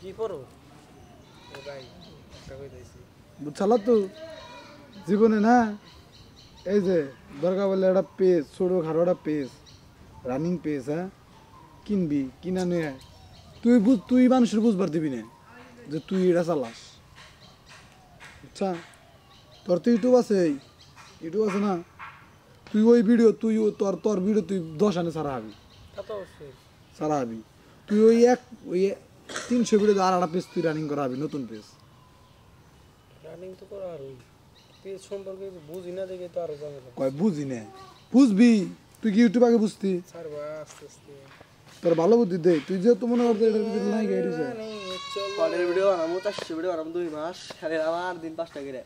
কি করো ভাই একটা কই দিছি বুঝছালা তো জীবনে না এই যে দরকার বলে একটা পেজ ছোট খাটো একটা পেজ রানিং পেজ হ্যাঁ কিনবি কিনা নিয়ে তুই মানুষের বুঝবার দিবি না যে তুই এটা চালাস বুঝছা তোর তো ইউটিউব আছে না তুই ওই ভিডিও তোর ভিডিও তুই 10 আনে সারা হবি তা তো অবশ্যই সারা হবি তুই ওই 300 ভিডিও আর একটা পেজ তুই রানিং করা হবি নতুন পেজ রানিং তো করা আর পেজ সম্পর্কে বুঝি না দেখে তো আরো ঝামেলা কয় বুঝি না বুঝবি তুই কি ইউটিউব আগে বুঝতি স্যার ভাই আস্তে আস্তে তোর ভালো বুদ্ধি দে তুই যে তো মনে করতে এটার ভিতরে নাই গাইরিছে কলের ভিডিও বানাবো 400 ভিডিও বানাবো 2 মাস খালি আমার দিন 5টা করে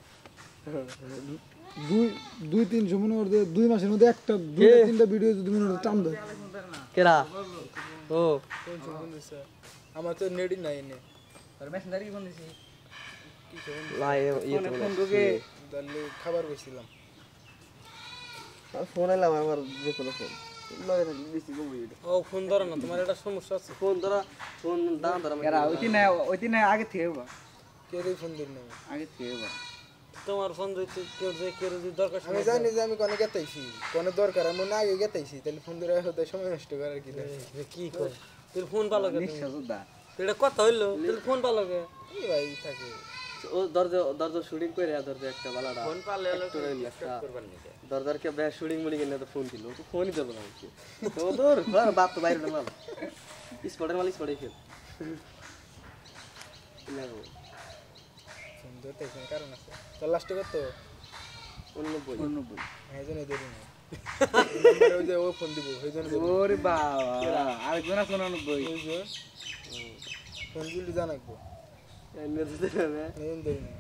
দুই 300 মনে করতে 2 মাসের মধ্যে একটা 2-3টা ভিডিও যদি মনে করতে টান দেয় কেরা ও কোন দিছে আমার তো নেডি নাই নে তোর মেসেঞ্জারে কি ফোন দিছি কি ফোন ভাই ইয়ে তো ফোন ঢুকে তাহলে খাবার কইছিলাম ফোন এলাম আমার যে কোনো ফোন লগে থাকি দিছি গো ভিডিও ও ফোন ধরো না তোমার এটা সমস্যা আছে ফোন ধরা ফোন দাম ধরা এরা ওইটি না আগে থেকে বা কে রে ফোন দিন না আগে থেকে বা তোমার ফোন দিতে কেউ যদি দরকার আমি জানি যে আমি কোনে গেতাইছি কোনে দরকার আমি না আগে গেতাইছি তাহলে ফোন ধরে হতে সময় নষ্ট করার কি দরকার কি কর তুই ফোন পালো কে নিশ্চয় সুদা এটা কথা হইলো তুই ফোন পালো কে এই ভাই থাকে ও দরজা শুটিং করে দরজা একটা বালাডা ফোন পালে হলো করবার নি দরজার কে বে শুটিং মুলি কিনে তো ফোন দিল তো ফোনই দেব না আমাকে তো দূর ঘর বাপ তো বাইরে না স্পটের মালিক স্পটে খেল লাগো ফোন ধরতে কোনো কারণ আছে তো লাস্টে কত 89 এই জন্য দেরি না নাম্বার ওই যে ও ফোন দিব এই জন্য ওরে বাবা আরেকজন আছে 99 ওই যে ফোন দিলে জানাকবো এনে দিতে হবে এই দেরি না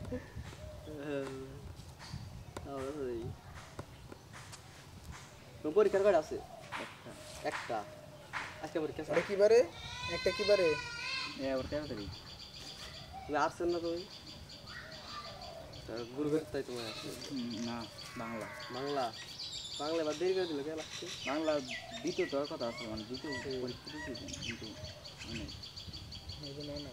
পরীক্ষার কার্ড আছে একটা আজকে পরীক্ষা এটা কি বারে একটা কি বারে এ আবার কেন তারি তুমি আসছেন না তুমি গুরু তাই তোমার আছে না বাংলা বাংলা বাদ দেরি করে দিল কে লাগছে বাংলা দ্বিতীয় তোর কথা আছে মানে দ্বিতীয় পরীক্ষা দিতে কিন্তু মানে এই জন্য না